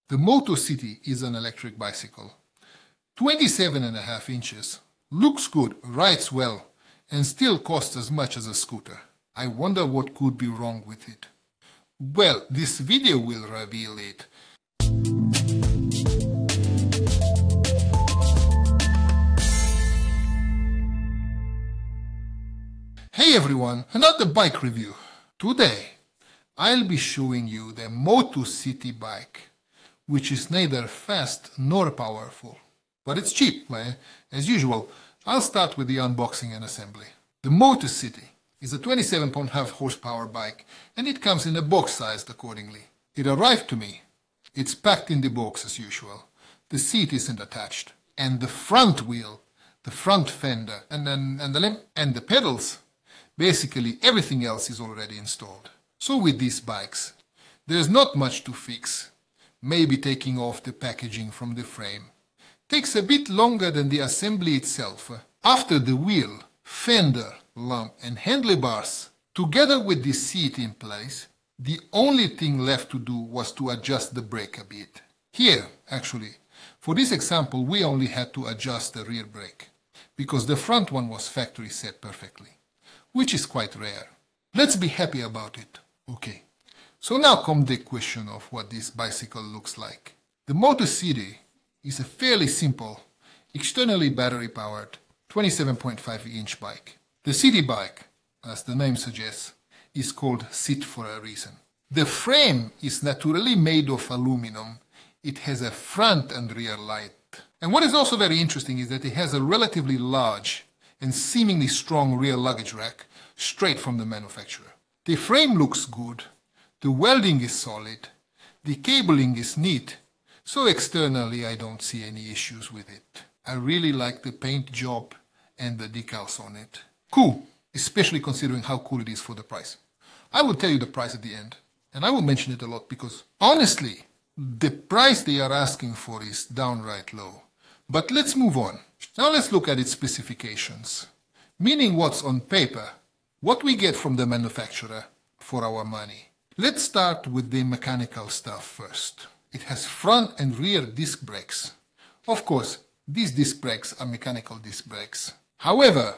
The Motus City is an electric bicycle. 27.5 inches, looks good, rides well, and still costs as much as a scooter. I wonder what could be wrong with it. Well, this video will reveal it. Hey everyone, another bike review. Today, I'll be showing you the Motus City bike, which is neither fast nor powerful. But it's cheap, as usual. I'll start with the unboxing and assembly. The Motus City is a 27.5 horsepower bike, and it comes in a box sized accordingly. It arrived to me. It's packed in the box as usual. The seat isn't attached. And the front wheel, the front fender, and the limb, and the pedals, basically everything else is already installed. So with these bikes, there's not much to fix. Maybe taking off the packaging from the frame. Takes a bit longer than the assembly itself. After the wheel, fender, lump and handlebars, together with the seat in place, the only thing left to do was to adjust the brake a bit. Here, actually, for this example, we only had to adjust the rear brake, because the front one was factory set perfectly, which is quite rare. Let's be happy about it. Okay, so now comes the question of what this bicycle looks like. The Motus City is a fairly simple, externally battery-powered 27.5-inch bike. The city bike, as the name suggests, is called CIT for a reason. The frame is naturally made of aluminum. It has a front and rear light. And what is also very interesting is that it has a relatively large and seemingly strong rear luggage rack straight from the manufacturer. The frame looks good, the welding is solid, the cabling is neat, so externally I don't see any issues with it. I really like the paint job and the decals on it. Cool, especially considering how cool it is for the price. I will tell you the price at the end, and I will mention it a lot because, honestly, the price they are asking for is downright low. But let's move on. Now let's look at its specifications, meaning what's on paper, what we get from the manufacturer for our money. Let's start with the mechanical stuff first. It has front and rear disc brakes. Of course, these disc brakes are mechanical disc brakes. However,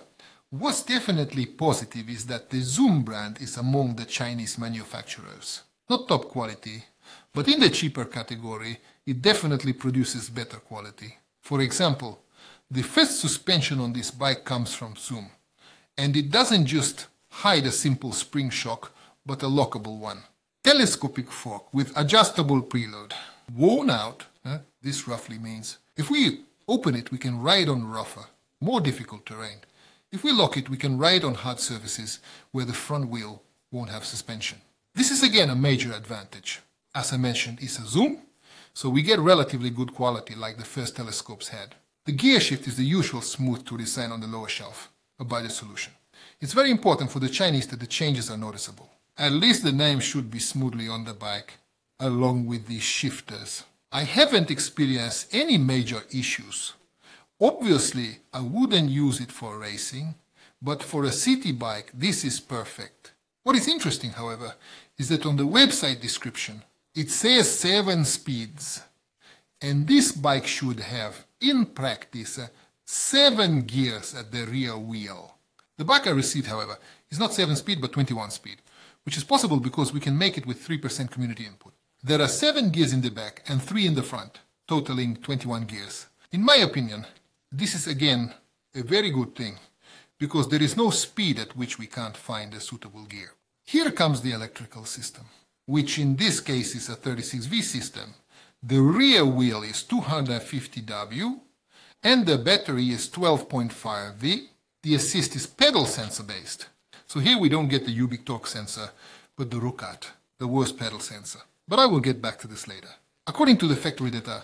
what's definitely positive is that the Zoom brand is among the Chinese manufacturers. Not top quality, but in the cheaper category, it definitely produces better quality. For example, the first suspension on this bike comes from Zoom, and it doesn't just hide a simple spring shock, but a lockable one. Telescopic fork with adjustable preload. Worn out, this roughly means if we open it, we can ride on rougher, more difficult terrain. If we lock it, we can ride on hard surfaces where the front wheel won't have suspension. This is again a major advantage. As I mentioned, it's a Zoom, so we get relatively good quality like the first telescopes had. The gear shift is the usual smooth to design on the lower shelf, a budget solution. It's very important for the Chinese that the changes are noticeable. At least the name should be smoothly on the bike, along with the shifters. I haven't experienced any major issues. Obviously, I wouldn't use it for racing, but for a city bike, this is perfect. What is interesting, however, is that on the website description, it says 7 speeds. And this bike should have, in practice, 7 gears at the rear wheel. The bike I received, however, is not 7 speed but 21 speed, which is possible because we can make it with 3% community input. There are 7 gears in the back and 3 in the front, totaling 21 gears. In my opinion, this is again a very good thing, because there is no speed at which we can't find a suitable gear. Here comes the electrical system, which in this case is a 36V system. The rear wheel is 250W, and the battery is 12.5V. The assist is pedal sensor based. So here we don't get the Ubic torque sensor, but the Rucat, the worst pedal sensor. But I will get back to this later. According to the factory data,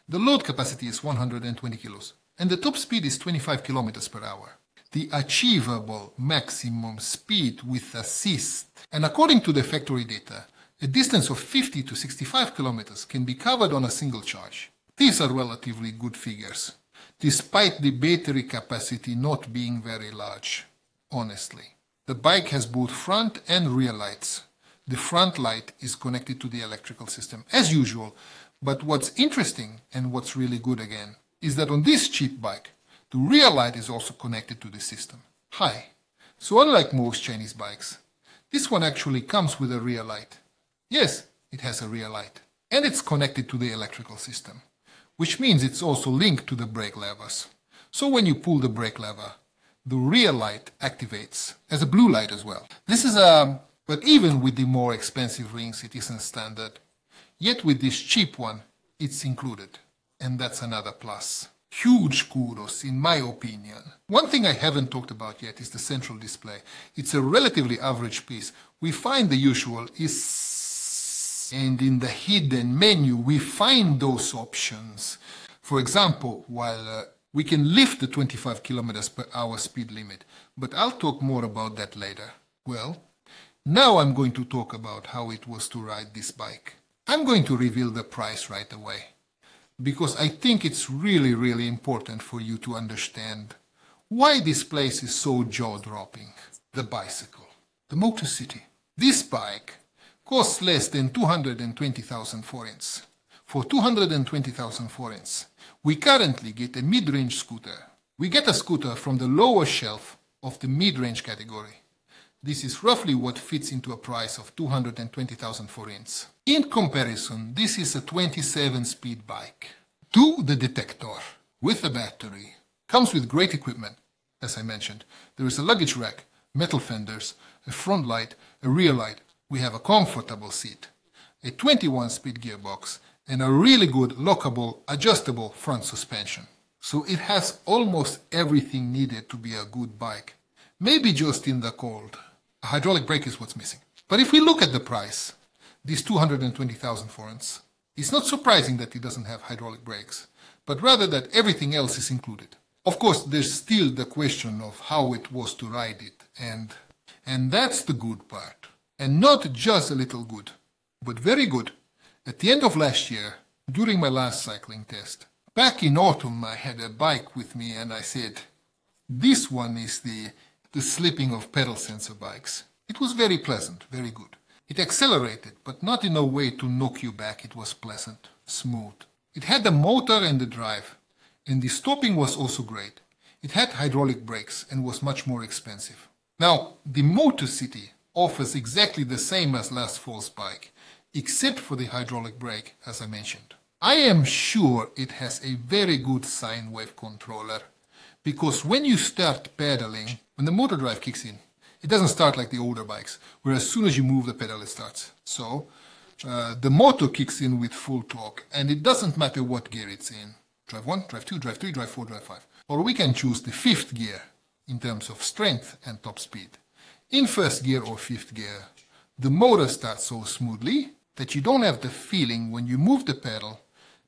the load capacity is 120 kilos, and the top speed is 25 kilometers per hour. The achievable maximum speed with assist, and according to the factory data, a distance of 50 to 65 kilometers can be covered on a single charge. These are relatively good figures, despite the battery capacity not being very large, honestly. The bike has both front and rear lights. The front light is connected to the electrical system, as usual, But what's interesting and what's really good again is that on this cheap bike, the rear light is also connected to the system. Hi. So unlike most Chinese bikes, this one actually comes with a rear light. Yes, it has a rear light. And it's connected to the electrical system, which means it's also linked to the brake levers. So when you pull the brake lever, the rear light activates as a blue light as well. But even with the more expensive rings, it isn't standard. Yet with this cheap one, it's included. And that's another plus. Huge kudos, in my opinion. One thing I haven't talked about yet is the central display. It's a relatively average piece. We find the usual and in the hidden menu we find those options. For example, while we can lift the 25 kilometers per hour speed limit, but I'll talk more about that later. Well, now I'm going to talk about how it was to ride this bike. I'm going to reveal the price right away, because I think it's really important for you to understand why this place is so jaw-dropping. The bicycle. The Motus. This bike costs less than 220,000 forints. For 220,000 forints, we currently get a mid-range scooter. We get a scooter from the lower shelf of the mid-range category. This is roughly what fits into a price of 220,000 forints. In comparison, this is a 27-speed bike. To the detector, with a battery, comes with great equipment. As I mentioned, there is a luggage rack, metal fenders, a front light, a rear light. We have a comfortable seat, a 21-speed gearbox, and a really good lockable, adjustable front suspension. So it has almost everything needed to be a good bike. Maybe just in the cold. A hydraulic brake is what's missing. But if we look at the price, these 220,000 forints, it's not surprising that it doesn't have hydraulic brakes, but rather that everything else is included. Of course, there's still the question of how it was to ride it, and that's the good part. And not just a little good, but very good. At the end of last year, during my last cycling test, back in autumn I had a bike with me and I said, this one is the slipping of pedal sensor bikes. It was very pleasant, very good. It accelerated, but not in a way to knock you back. It was pleasant, smooth. It had the motor and the drive, and the stopping was also great. It had hydraulic brakes and was much more expensive. Now, the Motus offers exactly the same as last fall's bike, except for the hydraulic brake, as I mentioned. I am sure it has a very good sine wave controller, because when you start pedaling, when the motor drive kicks in, it doesn't start like the older bikes, where as soon as you move the pedal it starts. So, the motor kicks in with full torque, and it doesn't matter what gear it's in. Drive 1, drive 2, drive 3, drive 4, drive 5. Or we can choose the fifth gear in terms of strength and top speed. In first gear or fifth gear, the motor starts so smoothly that you don't have the feeling when you move the pedal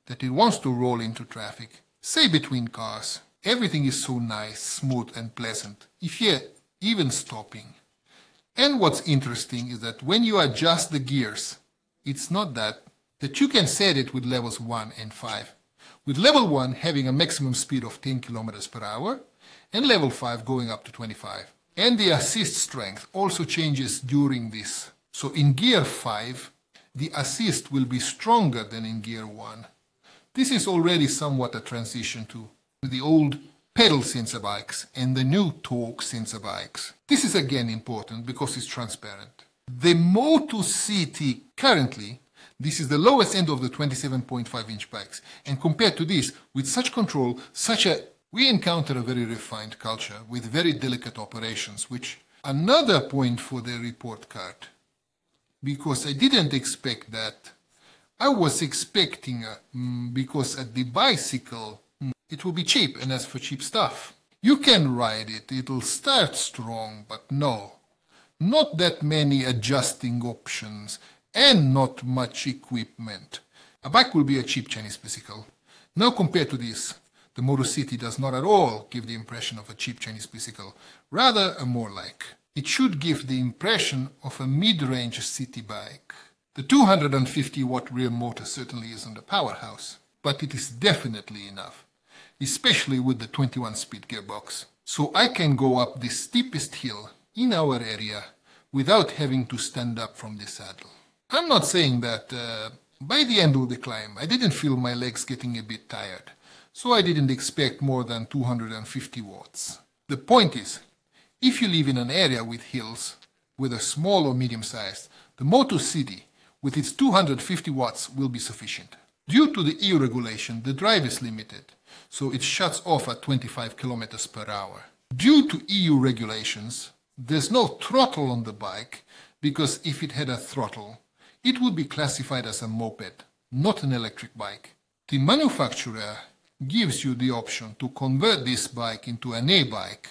that it wants to roll into traffic, say between cars. Everything is so nice, smooth and pleasant, if you're even stopping. And what's interesting is that when you adjust the gears, it's not that you can set it with levels 1 and 5. With level 1 having a maximum speed of 10 kilometers per hour and level 5 going up to 25. And the assist strength also changes during this. So in gear 5, the assist will be stronger than in gear 1. This is already somewhat a transition to the old pedal sensor bikes and the new torque sensor bikes. This is again important because it's transparent. The Motus currently, this is the lowest end of the 27.5-inch bikes. And compared to this, with such control, we encounter a very refined culture with very delicate operations, which another point for the report card. Because I didn't expect that. I was expecting, because at the bicycle, it will be cheap, and as for cheap stuff, you can ride it, it'll start strong, but no. Not that many adjusting options, and not much equipment. A bike will be a cheap Chinese bicycle. Now compared to this, the Motus does not at all give the impression of a cheap Chinese bicycle, rather a more like. It should give the impression of a mid-range city bike. The 250-watt rear motor certainly isn't a powerhouse, but it is definitely enough, especially with the 21-speed gearbox. So I can go up the steepest hill in our area without having to stand up from the saddle. I'm not saying that By the end of the climb, I didn't feel my legs getting a bit tired, so I didn't expect more than 250 watts. The point is, if you live in an area with hills, whether small or medium-sized, the Motus City with its 250 watts will be sufficient. Due to the EU regulation, the drive is limited, so it shuts off at 25 kilometers per hour. Due to EU regulations, there's no throttle on the bike, because if it had a throttle, it would be classified as a moped, not an electric bike. The manufacturer gives you the option to convert this bike into an e-bike,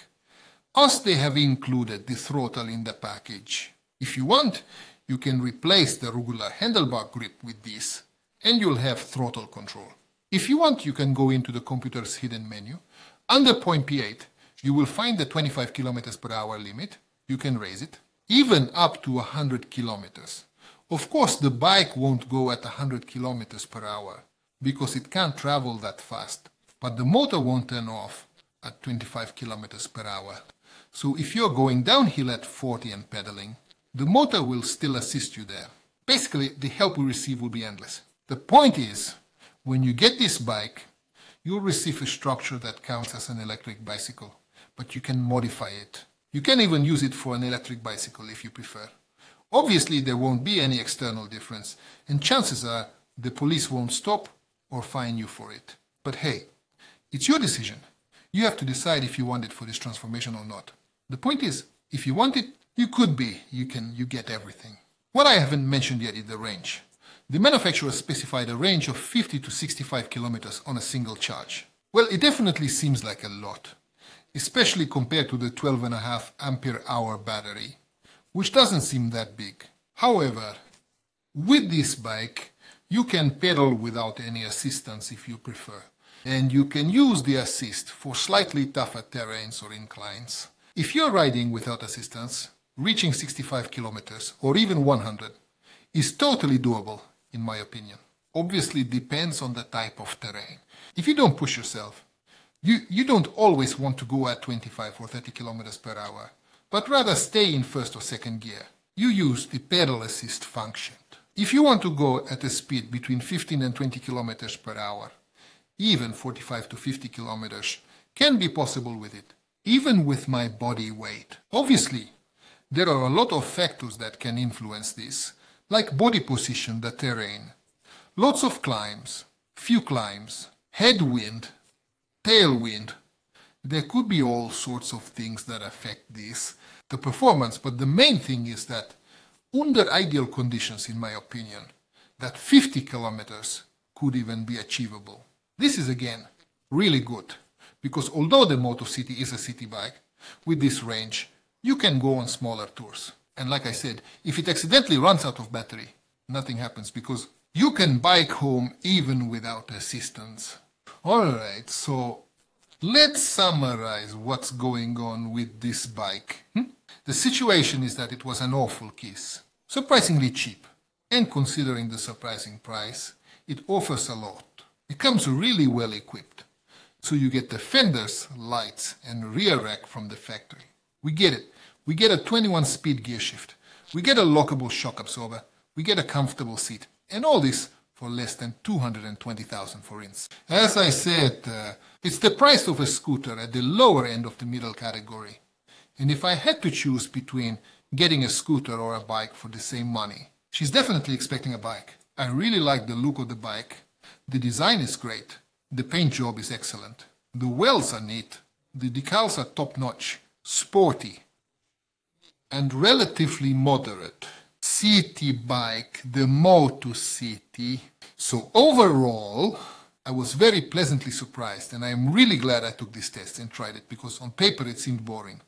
as they have included the throttle in the package. If you want, you can replace the regular handlebar grip with this, and you'll have throttle control. If you want, you can go into the computer's hidden menu. Under point P8, you will find the 25 kilometers per hour limit. You can raise it, even up to 100 kilometers. Of course, the bike won't go at 100 kilometers per hour, because it can't travel that fast. But the motor won't turn off at 25 kilometers per hour. So if you're going downhill at 40 and pedaling, the motor will still assist you there. Basically, the help we receive will be endless. The point is, when you get this bike, you'll receive a structure that counts as an electric bicycle, but you can modify it. You can even use it for an electric bicycle if you prefer. Obviously, there won't be any external difference, and chances are the police won't stop or fine you for it. But hey, it's your decision. You have to decide if you want it for this transformation or not. The point is, if you want it, you get everything. What I haven't mentioned yet is the range. The manufacturer specified a range of 50 to 65 kilometers on a single charge. Well, it definitely seems like a lot, especially compared to the 12.5 ampere hour battery, which doesn't seem that big. However, with this bike, you can pedal without any assistance if you prefer, and you can use the assist for slightly tougher terrains or inclines. If you're riding without assistance, reaching 65 kilometers or even 100 is totally doable, in my opinion. Obviously, it depends on the type of terrain. If you don't push yourself, you don't always want to go at 25 or 30 kilometers per hour, but rather stay in first or second gear. You use the pedal assist function. If you want to go at a speed between 15 and 20 kilometers per hour, even 45 to 50 kilometers can be possible with it, even with my body weight. Obviously, there are a lot of factors that can influence this, like body position, the terrain, lots of climbs, few climbs, headwind, tailwind. There could be all sorts of things that affect this, the performance, but the main thing is that under ideal conditions, in my opinion, that 50 kilometers could even be achievable. This is again really good, because although the Motus City is a city bike, with this range, you can go on smaller tours. And like I said, if it accidentally runs out of battery, nothing happens, because you can bike home even without assistance. Alright, so let's summarize what's going on with this bike. The situation is that it was an awful kiss. Surprisingly cheap. And considering the surprising price, it offers a lot. It comes really well equipped. So you get the fenders, lights and rear rack from the factory. We get it. We get a 21-speed gear shift. We get a lockable shock absorber. We get a comfortable seat. And all this for less than 220,000 forints. As I said, it's the price of a scooter at the lower end of the middle category. And if I had to choose between getting a scooter or a bike for the same money, she's definitely expecting a bike. I really like the look of the bike. The design is great. The paint job is excellent. The wheels are neat. The decals are top-notch, sporty, and relatively moderate. City bike, the Motus City. So overall, I was very pleasantly surprised, and I'm really glad I took this test and tried it, because on paper it seemed boring.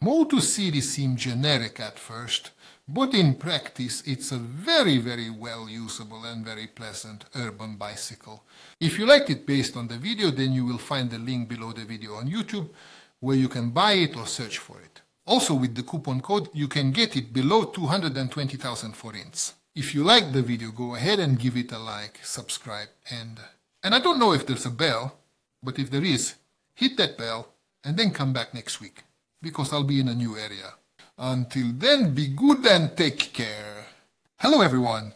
Motus City seemed generic at first, but in practice it's a very, very well usable and very pleasant urban bicycle. If you liked it based on the video, then you will find the link below the video on YouTube, where you can buy it or search for it. Also, with the coupon code, you can get it below 220,000 forints. If you liked the video, go ahead and give it a like, subscribe, and I don't know if there's a bell, but if there is, hit that bell and then come back next week, because I'll be in a new area. Until then, be good and take care. Hello everyone!